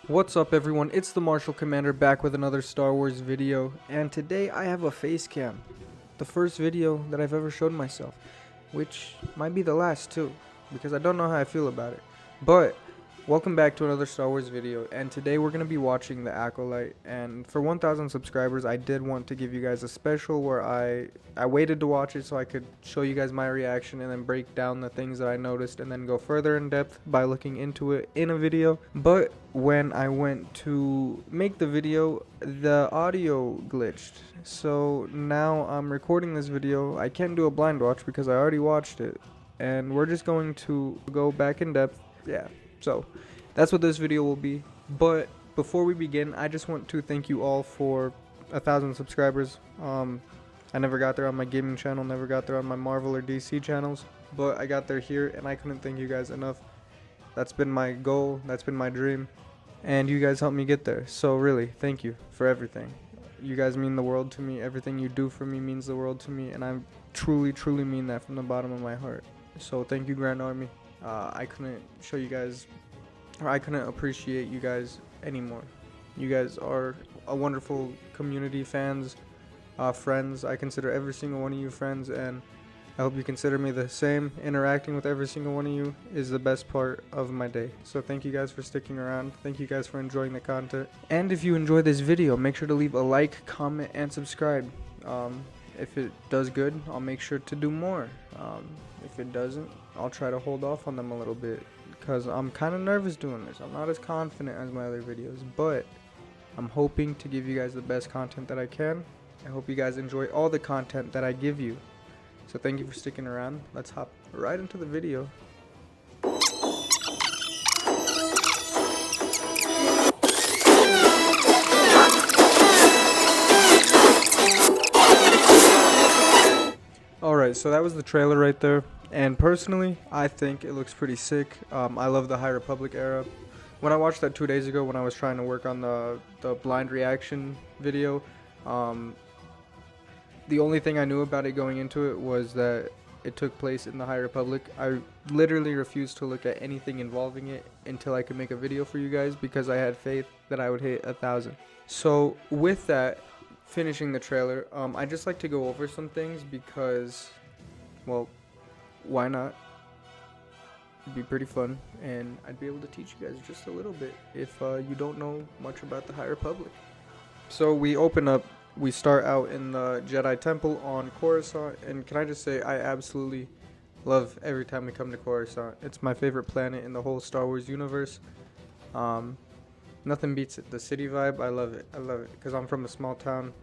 What's up everyone, it's the Martial Commander back with another Star Wars video, and today I have a face cam. The first video that I've ever showed myself, which might be the last too, because I don't know how I feel about it. But welcome back to another Star Wars video, and today we're going to be watching the Acolyte. And for 1,000 subscribers, I did want to give you guys a special where I waited to watch it so I could show you guys my reaction and then break down the things that I noticed and then go further in depth by looking into it in a video. But when I went to make the video, the audio glitched. So now I'm recording this video. I can't do a blind watch because I already watched it, and we're just going to go back in depth. Yeah. So that's what this video will be. But before we begin, I just want to thank you all for 1,000 subscribers. I never got there on my gaming channel, never got there on my Marvel or DC channels, but I got there here, and I couldn't thank you guys enough. That's been my goal, that's been my dream, and you guys helped me get there. So really, thank you for everything. You guys mean the world to me. Everything you do for me means the world to me, and I truly mean that from the bottom of my heart. So thank you, Grand Army. I couldn't show you guys, or I couldn't appreciate you guys anymore. You guys are a wonderful community, fans, friends. I consider every single one of you friends, and I hope you consider me the same. Interacting with every single one of you is the best part of my day. So thank you guys for sticking around. Thank you guys for enjoying the content. And if you enjoy this video, make sure to leave a like, comment, and subscribe. If it does good, I'll make sure to do more. If it doesn't, I'll try to hold off on them a little bit, because I'm kind of nervous doing this. I'm not as confident as my other videos, but I'm hoping to give you guys the best content that I can. I hope you guys enjoy all the content that I give you. So thank you for sticking around. Let's hop right into the video. Alright, so that was the trailer right there, and personally, I think it looks pretty sick. I love the High Republic era. When I watched that 2 days ago when I was trying to work on the blind reaction video, the only thing I knew about it going into it was that it took place in the High Republic. I literally refused to look at anything involving it until I could make a video for you guys, because I had faith that I would hit 1,000. So with that, finishing the trailer, I just like to go over some things because, well, why not? It'd be pretty fun, and I'd be able to teach you guys just a little bit if you don't know much about the High Republic. So we start out in the Jedi Temple on Coruscant, and can I just say, I absolutely love every time we come to Coruscant. It's my favorite planet in the whole Star Wars universe. Nothing beats it. The city vibe, I love it. I love it, because I'm from a small town.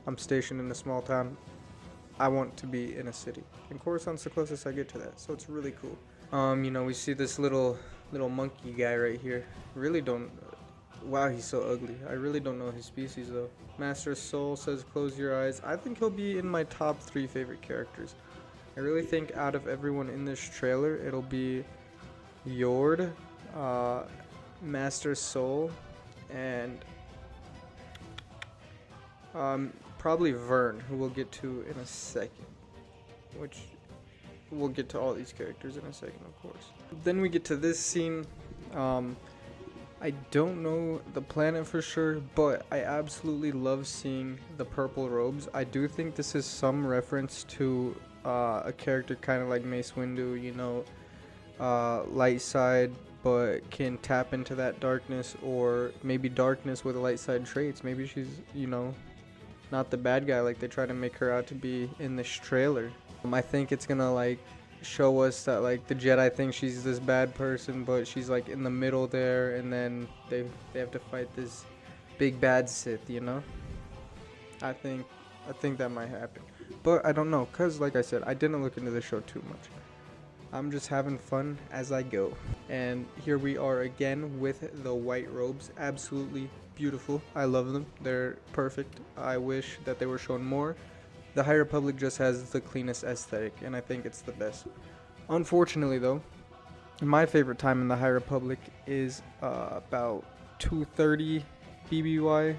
I'm stationed in a small town. I want to be in a city, and Coruscant's the closest I get to that, so it's really cool. You know, we see this little monkey guy right here. Really don't. Wow, he's so ugly. I really don't know his species though. Master Soul says close your eyes. I think he'll be in my top 3 favorite characters. I really think out of everyone in this trailer, it'll be Yord, Master Soul, and probably Vern, who we'll get to in a second, which we'll get to all these characters in a second, of course. Then we get to this scene. I don't know the planet for sure, but I absolutely love seeing the purple robes. I do think this is some reference to a character kind of like Mace Windu, you know, light side, but can tap into that darkness, or maybe darkness with light side traits. Maybe she's, you know, not the bad guy like they try to make her out to be in this trailer. I think it's gonna like show us that like the Jedi think she's this bad person, but she's like in the middle there, and then they have to fight this big bad Sith, you know. I think that might happen, but I don't know, cause like I said, I didn't look into the show too much. I'm just having fun as I go. And here we are again with the white robes. Absolutely beautiful. I love them. They're perfect. I wish that they were shown more. The High Republic just has the cleanest aesthetic, and I think it's the best. Unfortunately though, my favorite time in the High Republic is about 2:30 BBY,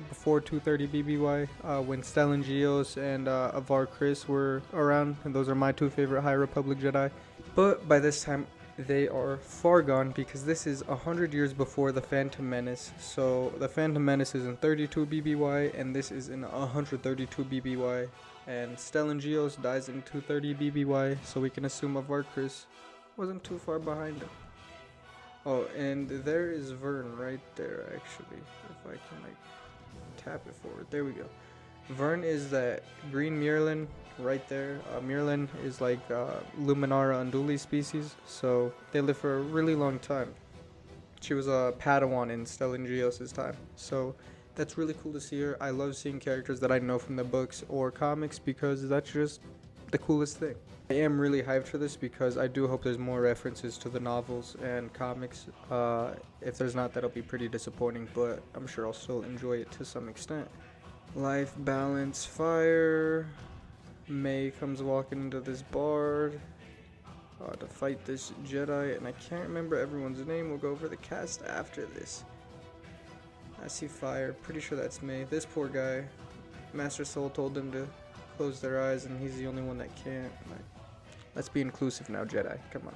before 2:30 BBY, when Stellan Gios and Avar Kriss were around, and those are my 2 favorite High Republic Jedi. But by this time, they are far gone because this is 100 years before the Phantom Menace. So the Phantom Menace is in 32 BBY and this is in 132 BBY. And Stellan Gios dies in 230 BBY, so we can assume Avarkris wasn't too far behind him. Oh, and there is Vern right there actually, if I can like tap it forward. There we go. Vern is that green Mirlin right there. Mirlin is like Luminara unduli species, so they live for a really long time. She was a Padawan in Stellan Gios' time, so that's really cool to see her. I love seeing characters that I know from the books or comics because that's just the coolest thing. I am really hyped for this because I do hope there's more references to the novels and comics. If there's not, that'll be pretty disappointing, but I'm sure I'll still enjoy it to some extent. Life, balance, fire. May comes walking into this bar to fight this Jedi, and I can't remember everyone's name. We'll go over the cast after this. I see fire. Pretty sure that's May. This poor guy. Master Soul told them to close their eyes, and he's the only one that can't. Like, let's be inclusive now, Jedi. Come on.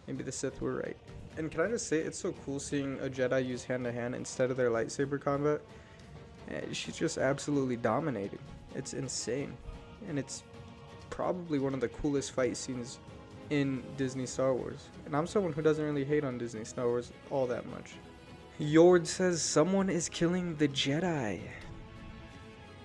Maybe the Sith were right. And can I just say, it's so cool seeing a Jedi use hand-to-hand instead of their lightsaber combat. And she's just absolutely dominating. It's insane. And it's probably one of the coolest fight scenes in Disney Star Wars. And I'm someone who doesn't really hate on Disney Star Wars all that much. Yord says someone is killing the Jedi.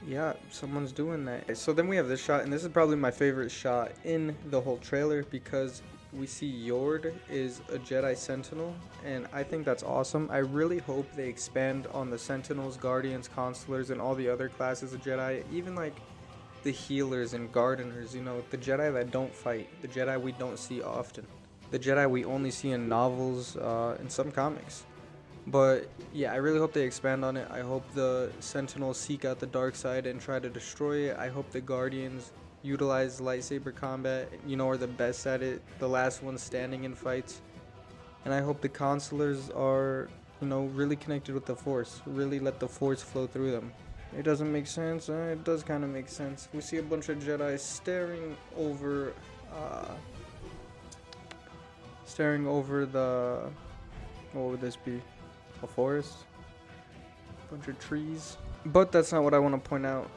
Yeah, someone's doing that. So then we have this shot, and this is probably my favorite shot in the whole trailer because we see Yord is a Jedi Sentinel, and I think that's awesome. I really hope they expand on the Sentinels, Guardians, Constellars, and all the other classes of Jedi, even like the healers and gardeners, you know, the Jedi that don't fight, the Jedi we don't see often, the Jedi we only see in novels and some comics. But yeah, I really hope they expand on it. I hope the Sentinels seek out the dark side and try to destroy it. I hope the Guardians utilize lightsaber combat, you know, are the best at it, the last ones standing in fights. And I hope the Constellars are, you know, really connected with the Force, really let the Force flow through them. It doesn't make sense. It does kind of make sense. We see a bunch of Jedi staring over the, what would this be? A forest? A bunch of trees? But that's not what I want to point out.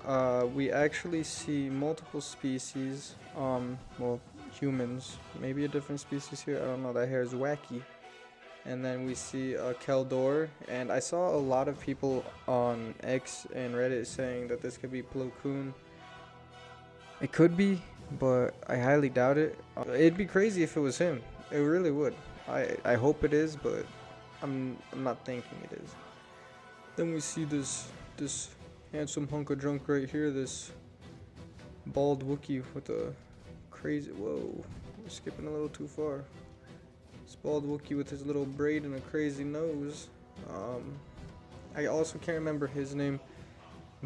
We actually see multiple species, well, humans, maybe a different species here, I don't know, that hair is wacky. And then we see a Keldor, and I saw a lot of people on X and Reddit saying that this could be Plo Koon. It could be, but I highly doubt it. It'd be crazy if it was him. It really would. I hope it is, but I'm not thinking it is. Then we see this handsome hunk of junk right here, this bald Wookiee with a crazy, whoa, we're skipping a little too far. This bald Wookiee with his little braid and a crazy nose. I also can't remember his name,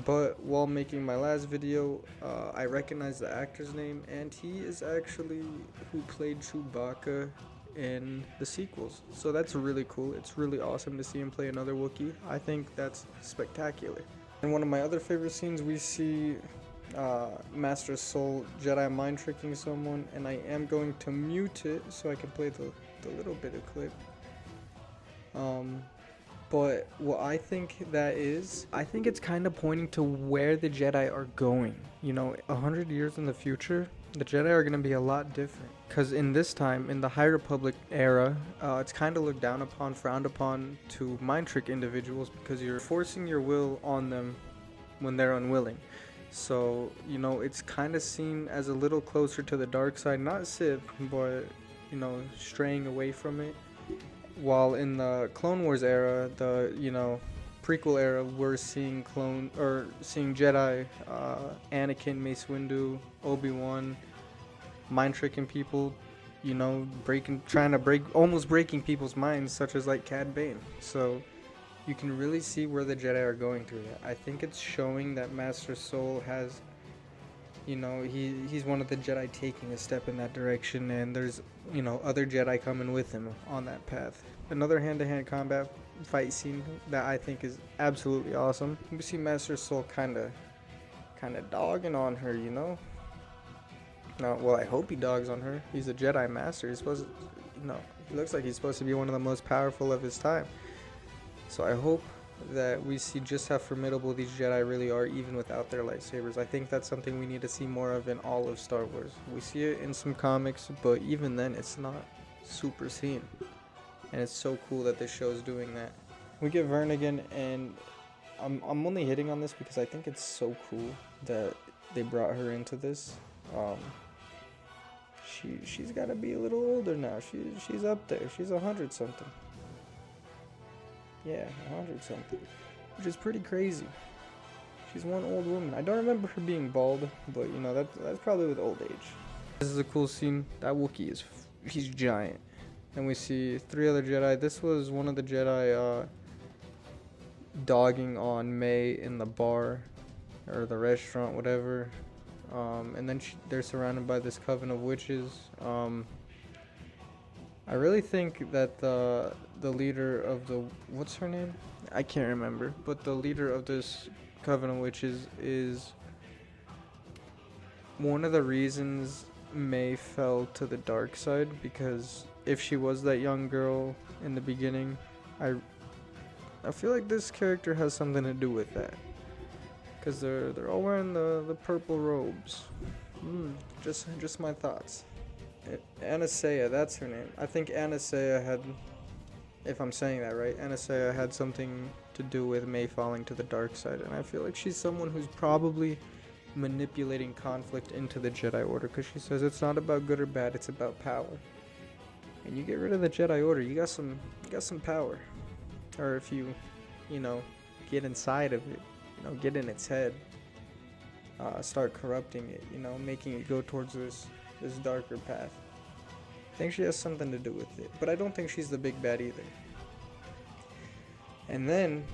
but while making my last video, I recognized the actor's name, and he is actually who played Chewbacca in the sequels. So that's really cool. It's really awesome to see him play another Wookiee. I think that's spectacular. In one of my other favorite scenes, we see Master Soul Jedi mind tricking someone, and I am going to mute it so I can play the little bit of clip. But what I think that is, I think it's kind of pointing to where the Jedi are going. You know, 100 years in the future, the Jedi are going to be a lot different. Because in this time, in the High Republic era, it's kind of looked down upon, frowned upon to mind trick individuals because you're forcing your will on them when they're unwilling. So, you know, it's kind of seen as a little closer to the dark side, not Sith, but, you know, straying away from it. While in the Clone Wars era, the, you know, prequel era, we're seeing Jedi, Anakin, Mace Windu, Obi-Wan, mind tricking people, you know, almost breaking people's minds, such as like Cad Bane. So you can really see where the Jedi are going through that. I think it's showing that Master Soul has, you know, he's one of the Jedi taking a step in that direction, and there's, you know, other Jedi coming with him on that path. Another hand-to-hand combat fight scene that I think is absolutely awesome. We see Master Soul kind of dogging on her, you know. No, well, I hope he dogs on her. He's a Jedi Master. He's supposed to, no, he looks like he's supposed to be one of the most powerful of his time. So I hope that we see just how formidable these Jedi really are, even without their lightsabers. I think that's something we need to see more of in all of Star Wars. We see it in some comics, but even then, it's not super seen. And it's so cool that this show's doing that. We get Vern again, and I'm only hitting on this because I think it's so cool that they brought her into this. She's got to be a little older now. She's up there. She's 100 something. Yeah, 100 something, which is pretty crazy. She's one old woman. I don't remember her being bald, but you know that's probably with old age. This is a cool scene. That Wookiee he's giant. And we see 3 other Jedi. This was one of the Jedi dogging on May in the bar or the restaurant, whatever. And then they're surrounded by this coven of witches. I really think that the leader of the, what's her name? I can't remember. But the leader of this coven of witches is one of the reasons May fell to the dark side, because if she was that young girl in the beginning, I feel like this character has something to do with that, because they're all wearing the purple robes. Just my thoughts. Anastasia, that's her name. I think Anastasia had, if I'm saying that right, Anastasia had something to do with May falling to the dark side, and I feel like she's someone who's probably manipulating conflict into the Jedi Order, because she says it's not about good or bad, it's about power. And you get rid of the Jedi Order, you got some power. Or if you know, get inside of it, you know, get in its head, start corrupting it, you know, making it go towards this darker path. I think she has something to do with it, but I don't think she's the big bad either. And then,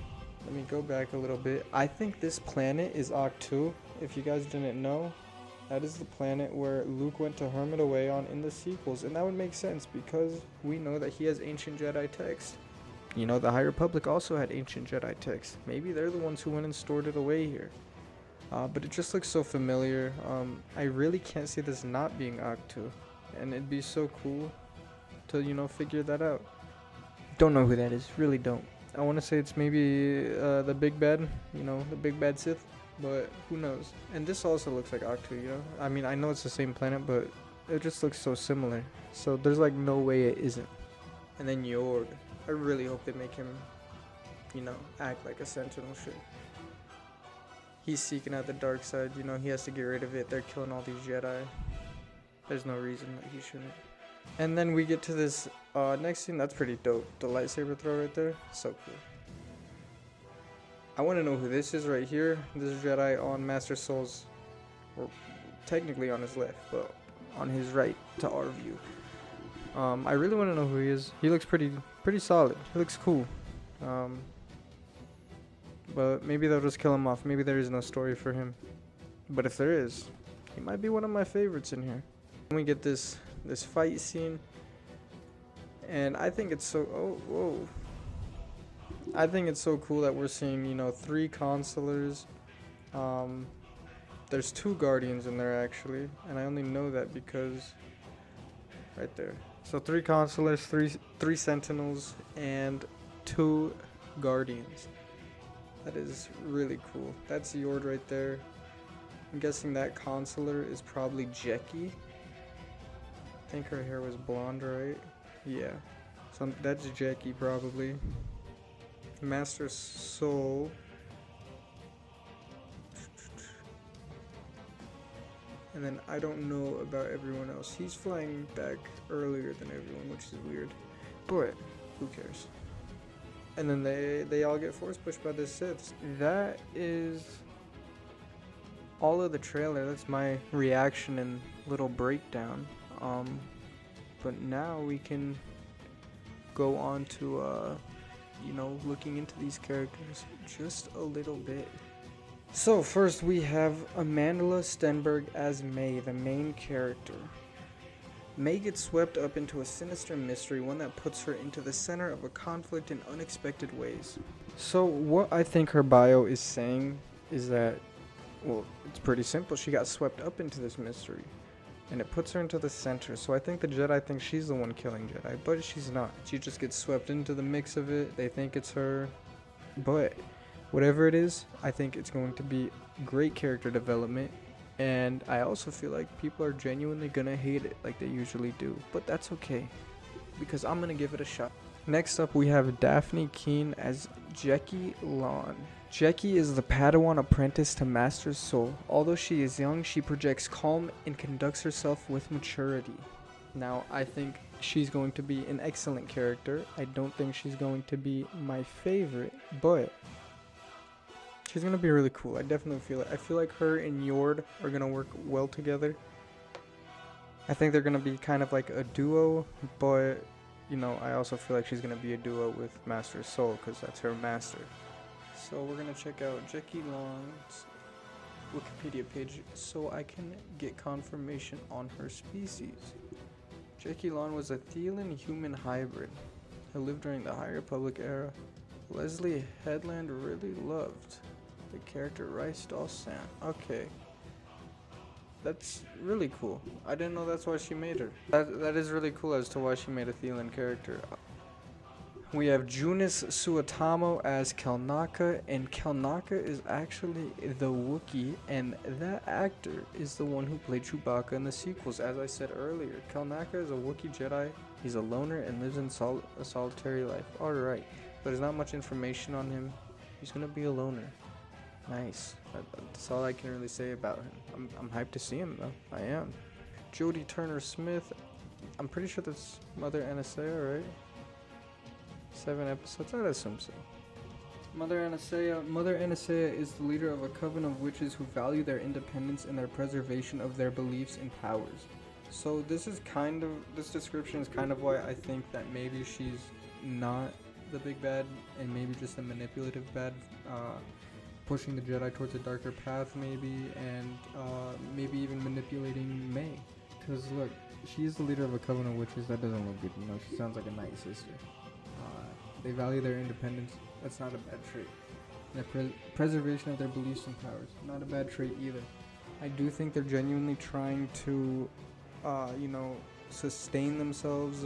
let me go back a little bit. I think this planet is Ahch-To. If you guys didn't know, that is the planet where Luke went to hermit away on in the sequels, and that would make sense because we know that he has ancient Jedi text. You know, the High Republic also had ancient Jedi text. Maybe they're the ones who went and stored it away here. But it just looks so familiar. I really can't see this not being Ahch-To, and it'd be so cool to, you know, figure that out. Don't know who that is, really don't. I want to say it's maybe the big bad, you know, the big bad Sith, but who knows. And this also looks like Ahch-To, you know. I mean, I know it's the same planet, but it just looks so similar. So there's like no way it isn't. And then Yorg. I really hope they make him, you know, act like a Sentinel should. He's seeking out the dark side, you know, he has to get rid of it. They're killing all these Jedi. There's no reason that he shouldn't. And then we get to this next scene. That's pretty dope. The lightsaber throw right there. So cool. I want to know who this is right here. This is Jedi on Master Soul's, or technically on his left, but on his right to our view. I really want to know who he is. He looks pretty solid. He looks cool. But maybe they'll just kill him off. Maybe there is no story for him. But if there is, he might be one of my favorites in here. And we get this fight scene, and I think it's so I think it's so cool that we're seeing, you know, 3 consulars. There's 2 guardians in there actually, and I only know that because right there. So 3 consulars, 3 sentinels, and 2 guardians. That is really cool. That's Yord right there. I'm guessing that consular is probably Jecki. I think her hair was blonde, right? Yeah. So that's Jecki probably. Master Soul. And then I don't know about everyone else. He's flying back earlier than everyone, which is weird. But who cares? And then they all get force pushed by the Siths. That is all of the trailer. That's my reaction and little breakdown. But now we can go on to you know, looking into these characters just a little bit. So first we have Amandla Stenberg as May, the main character. May gets swept up into a sinister mystery, one that puts her into the center of a conflict in unexpected ways. So what I think her bio is saying is that, well, it's pretty simple. She got swept up into this mystery. and it puts her into the center. So I think the Jedi think she's the one killing Jedi, but she's not. She just gets swept into the mix of it. They think it's her, but whatever it is, I think it's going to be great character development. And I also feel like people are genuinely gonna hate it like they usually do, but that's okay, because I'm gonna give it a shot. Next up, we have Daphne Keane as Jackie Lon. Jackie is the Padawan apprentice to Master Soul. Although she is young, she projects calm and conducts herself with maturity. Now, I think she's going to be an excellent character. I don't think she's going to be my favorite, but she's going to be really cool. I definitely feel it. I feel like her and Yord are going to work well together. I think they're going to be kind of like a duo, but, you know, I also feel like she's going to be a duo with Master Soul because that's her master. So we're going to check out Jackie Lon's Wikipedia page so I can get confirmation on her species. Jackie Lon was a Thelan human hybrid who lived during the High Republic era. Leslie Headland really loved the character Rice Dawson. Okay. That's really cool. I didn't know that's why she made her. That is really cool as to why she made a Thelan character. We have Junis Suotamo as Kelnaka, and Kelnaka is actually the Wookiee, and that actor is the one who played Chewbacca in the sequels. As I said earlier, Kelnaka is a Wookiee Jedi. He's a loner and lives in a solitary life. Alright, but there's not much information on him. He's gonna be a loner. Nice. That's all I can really say about him. I'm hyped to see him though. I am. Jodie Turner-Smith. I'm pretty sure that's Mother Anastasia, right? 7 episodes, I'd assume so. Mother Anastasia is the leader of a coven of witches who value their independence and their preservation of their beliefs and powers. So this description is kind of why I think that maybe she's not the big bad and maybe just a manipulative bad, pushing the Jedi towards a darker path maybe, and maybe even manipulating May. Because look, she's the leader of a coven of witches. That doesn't look good, you know. She sounds like a nice sister. They value their independence. That's not a bad trait. The preservation of their beliefs and powers. Not a bad trait either. I do think they're genuinely trying to, sustain themselves,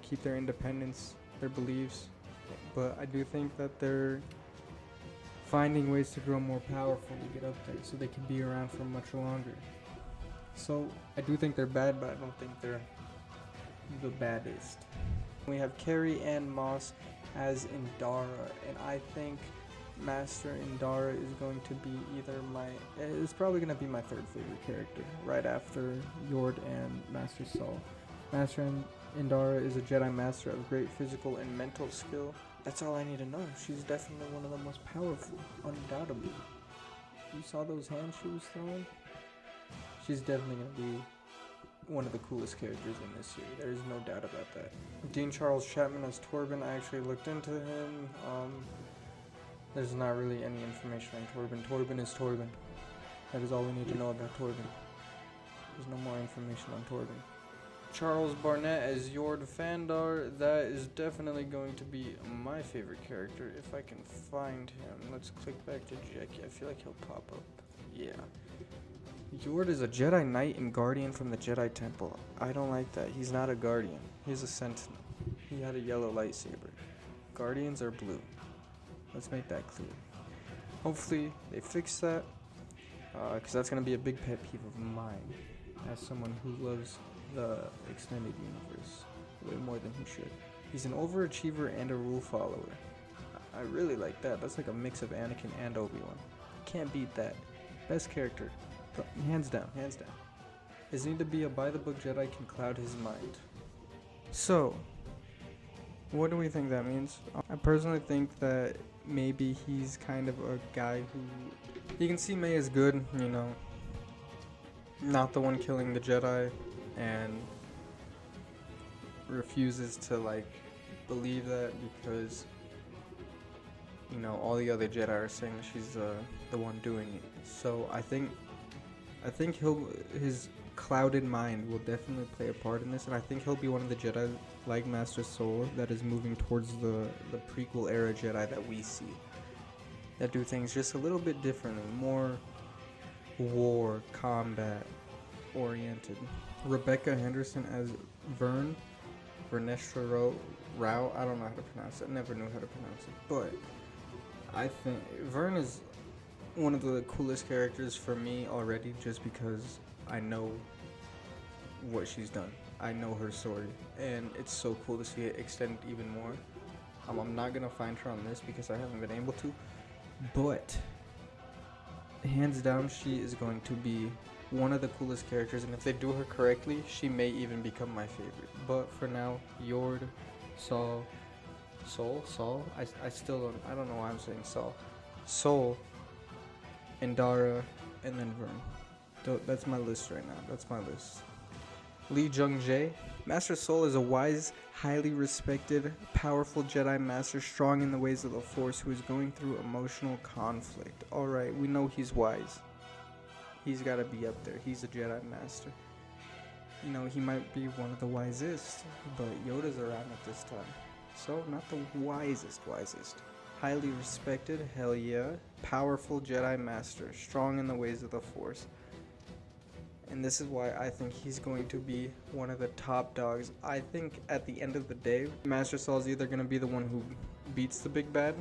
keep their independence, their beliefs. But I do think that they're finding ways to grow more powerful to get up there so they can be around for much longer. So I do think they're bad, but I don't think they're the baddest. We have Carrie-Anne Moss as Indara, and I think Master Indara is going to be it's probably going to be my third favorite character, right after Yord and Master Saul. Master Indara is a Jedi Master of great physical and mental skill. That's all I need to know. She's definitely one of the most powerful, undoubtedly. You saw those hands she was throwing? She's definitely going to be one of the coolest characters in this series. There is no doubt about that. Dean Charles Chapman as Torben. I actually looked into him. There's not really any information on Torben. Torben is Torben. That is all we need to know about Torben. There's no more information on Torben. Charles Barnett as Yord Fandar. That is definitely going to be my favorite character if I can find him. Let's click back to Jackie. I feel like he'll pop up. Yeah. Yord is a Jedi Knight and Guardian from the Jedi Temple. I don't like that. He's not a Guardian. He's a Sentinel. He had a yellow lightsaber. Guardians are blue. Let's make that clear. Hopefully they fix that, because that's going to be a big pet peeve of mine as someone who loves the extended universe way more than he should. He's an overachiever and a rule follower. I really like that. That's like a mix of Anakin and Obi-Wan. Can't beat that. Best character. Hands down, hands down. His need to be a by-the-book Jedi can cloud his mind. So, what do we think that means? I personally think that maybe he's kind of a guy who... You can see May is good, not the one killing the Jedi, and refuses to, believe that because, all the other Jedi are saying that she's the one doing it. So, I think his clouded mind will definitely play a part in this, and I think he'll be one of the Jedi, like Master Soul, that is moving towards the prequel era Jedi that we see. That do things just a little bit differently, more war, combat, oriented. Rebecca Henderson as Vernestra Rao. I don't know how to pronounce it. I never knew how to pronounce it. But I think Vern is one of the coolest characters for me already, just because I know what she's done. I know her story, and it's so cool to see it extended even more. I'm not gonna find her on this because I haven't been able to, but hands down, she is going to be one of the coolest characters, and if they do her correctly, she may even become my favorite. But for now, Yord, Saul, I don't know why I'm saying Saul, Soul, Indara, and then Vern. That's my list right now. That's my list. Lee Jung-jae. Master Soul is a wise, highly respected, powerful Jedi Master, strong in the ways of the Force, who is going through emotional conflict. Alright, we know he's wise. He's gotta be up there. He's a Jedi Master. You know, he might be one of the wisest, but Yoda's around at this time. So, not the wisest. Highly respected, hell yeah. Powerful Jedi Master, strong in the ways of the Force. And this is why I think he's going to be one of the top dogs. I think at the end of the day, Master Saul's either going to be the one who beats the big bad,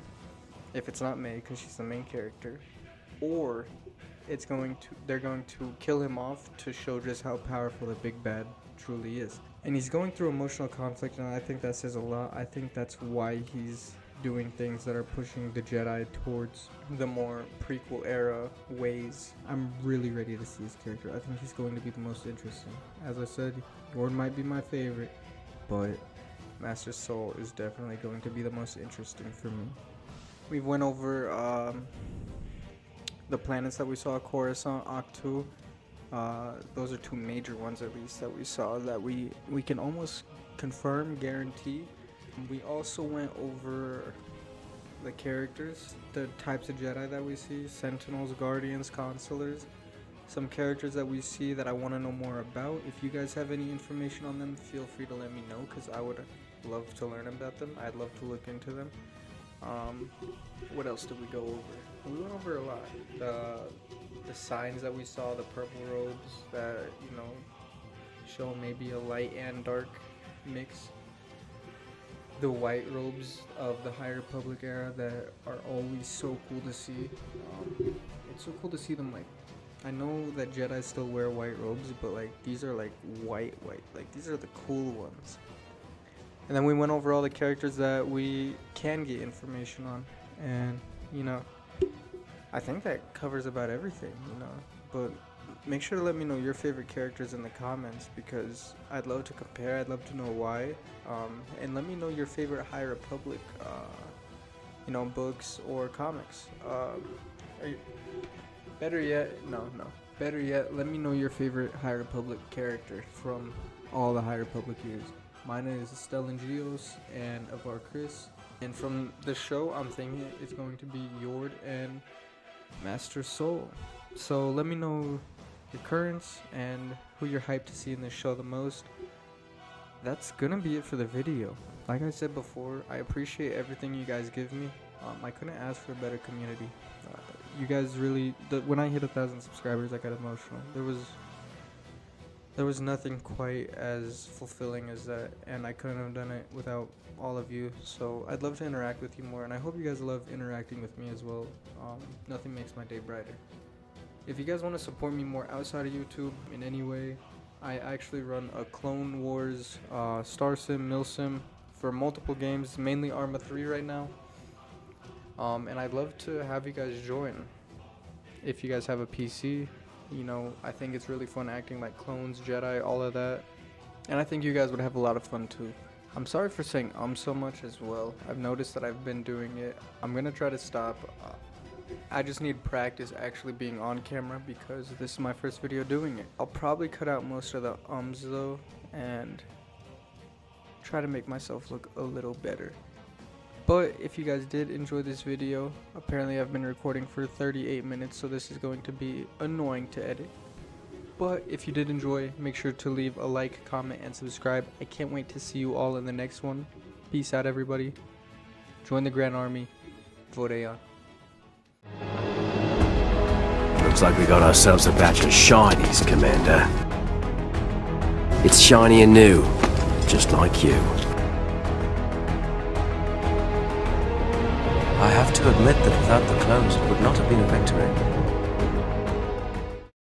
if it's not May, because she's the main character, or they're going to kill him off to show just how powerful the big bad truly is. And he's going through emotional conflict, and I think that says a lot. I think that's why he's doing things that are pushing the Jedi towards the more prequel era ways. I'm really ready to see his character. I think he's going to be the most interesting. As I said, Yord might be my favorite, but Master Soul is definitely going to be the most interesting for me. We went over the planets that we saw, Coruscant, Octu. Those are two major ones at least that we saw that we can almost confirm, guarantee. We also went over the characters, the types of Jedi that we see, Sentinels, Guardians, Consulars, some characters that we see that I want to know more about. If you guys have any information on them, feel free to let me know, because I would love to learn about them. I'd love to look into them. What else did we go over? We went over a lot. The signs that we saw, the purple robes that, you know, show maybe a light and dark mix. The white robes of the High Republic era that are always so cool to see. It's so cool to see them. Like, I know that Jedi still wear white robes, but like these are like white. Like these are the cool ones. And then we went over all the characters that we can get information on, and you know, I think that covers about everything. You know, but make sure to let me know your favorite characters in the comments, because I'd love to compare. I'd love to know why. And let me know your favorite High Republic, you know, books or comics. Better yet, let me know your favorite High Republic character from all the High Republic years. Mine is Stellan Gios and Avar Kriss. And from the show, I'm thinking it's going to be Yord and Master Soul. So let me know your currents and who you're hyped to see in this show the most. That's gonna be it for the video. Like I said before, I appreciate everything you guys give me. I couldn't ask for a better community. You guys really, when I hit 1,000 subscribers, I got emotional. There was nothing quite as fulfilling as that, and I couldn't have done it without all of you. So I'd love to interact with you more, and I hope you guys love interacting with me as well. Nothing makes my day brighter. If you guys want to support me more outside of YouTube in any way, I actually run a Clone Wars, Star Sim, Milsim for multiple games, mainly Arma 3 right now. And I'd love to have you guys join. If you guys have a PC, you know, I think it's really fun acting like clones, Jedi, all of that. And I think you guys would have a lot of fun too. I'm sorry for saying so much as well. I've noticed that I've been doing it. I'm gonna try to stop. I just need practice actually being on camera, because this is my first video doing it. I'll probably cut out most of the though, and try to make myself look a little better. But if you guys did enjoy this video, apparently I've been recording for 38 minutes, so this is going to be annoying to edit. But if you did enjoy, make sure to leave a like, comment, and subscribe. I can't wait to see you all in the next one. Peace out, everybody. Join the Grand Army. Vote on. Looks like we got ourselves a batch of shinies, Commander. It's shiny and new, just like you. I have to admit that without the clothes, it would not have been a victory.